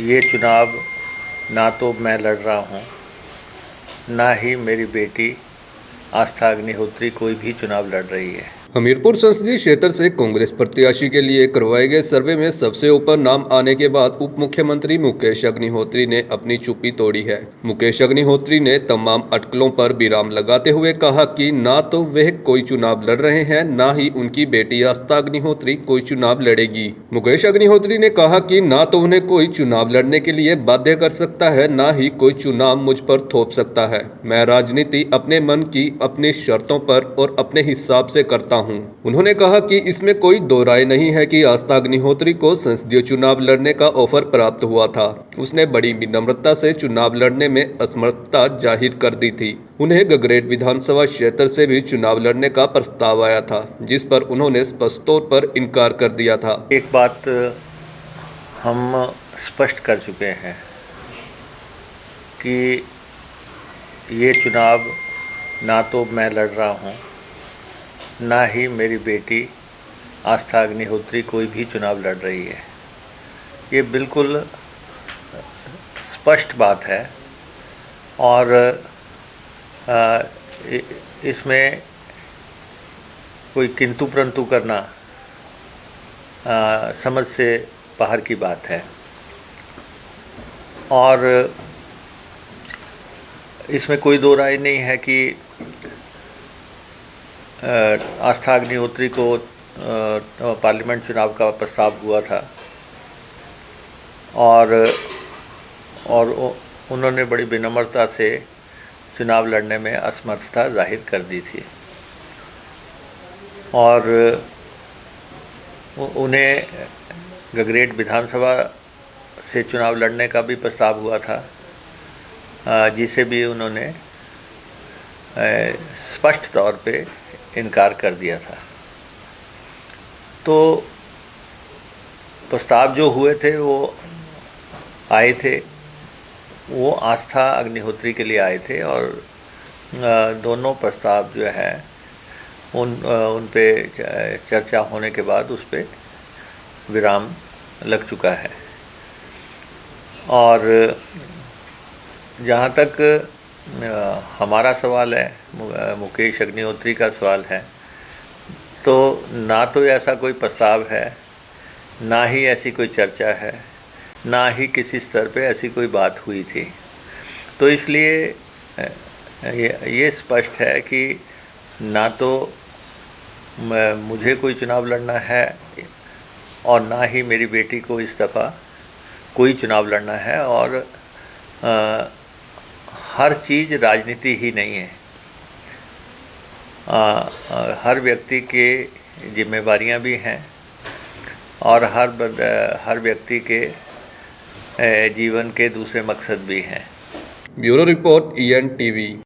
ये चुनाव ना तो मैं लड़ रहा हूँ, ना ही मेरी बेटी आस्था अग्निहोत्री कोई भी चुनाव लड़ रही है। हमीरपुर संसदीय क्षेत्र से कांग्रेस प्रत्याशी के लिए करवाए गए सर्वे में सबसे ऊपर नाम आने के बाद उप मुख्यमंत्री मुकेश अग्निहोत्री ने अपनी चुप्पी तोड़ी है। मुकेश अग्निहोत्री ने तमाम अटकलों पर विराम लगाते हुए कहा कि ना तो वह कोई चुनाव लड़ रहे हैं, ना ही उनकी बेटी आस्था अग्निहोत्री कोई चुनाव लड़ेगी। मुकेश अग्निहोत्री ने कहा कि ना तो उन्हें कोई चुनाव लड़ने के लिए बाध्य कर सकता है, ना ही कोई चुनाव मुझ पर थोप सकता है। मैं राजनीति अपने मन की, अपनी शर्तों पर और अपने हिसाब से करता हूं। उन्होंने कहा कि इसमें कोई दो राय नहीं है कि आस्था अग्निहोत्री को संसदीय चुनाव लड़ने का ऑफर प्राप्त हुआ था। उसने बड़ी विनम्रता से चुनाव लड़ने में असमर्थता जाहिर कर दी थी। उन्हें गगरेट विधानसभा क्षेत्र से भी चुनाव लड़ने का प्रस्ताव आया था, जिस पर उन्होंने स्पष्ट तौर पर इनकार कर दिया था। एक बात हम स्पष्ट कर चुके हैं कि ये चुनाव ना तो मैं लड़ रहा हूँ, ना ही मेरी बेटी आस्था अग्निहोत्री कोई भी चुनाव लड़ रही है। ये बिल्कुल स्पष्ट बात है और इसमें कोई किंतु परंतु करना समझ से बाहर की बात है। और इसमें कोई दो राय नहीं है कि आस्था अग्निहोत्री को पार्लियामेंट चुनाव का प्रस्ताव हुआ था और उन्होंने बड़ी विनम्रता से चुनाव लड़ने में असमर्थता जाहिर कर दी थी और उन्हें गगरेट विधानसभा से चुनाव लड़ने का भी प्रस्ताव हुआ था, जिसे भी उन्होंने स्पष्ट तौर पे इनकार कर दिया था। तो प्रस्ताव जो हुए थे वो आए थे, वो आस्था अग्निहोत्री के लिए आए थे और दोनों प्रस्ताव जो है उन पे चर्चा होने के बाद उस पे विराम लग चुका है। और जहाँ तक हमारा सवाल है, मुकेश अग्निहोत्री का सवाल है, तो ना तो ऐसा कोई प्रस्ताव है, ना ही ऐसी कोई चर्चा है, ना ही किसी स्तर पे ऐसी कोई बात हुई थी। तो इसलिए ये स्पष्ट है कि ना तो मुझे कोई चुनाव लड़ना है और ना ही मेरी बेटी को इस दफ़ा कोई चुनाव लड़ना है। और हर चीज़ राजनीति ही नहीं है। हर व्यक्ति के जिम्मेवारियां भी हैं और हर व्यक्ति के जीवन के दूसरे मकसद भी हैं। Bureau report ENTV।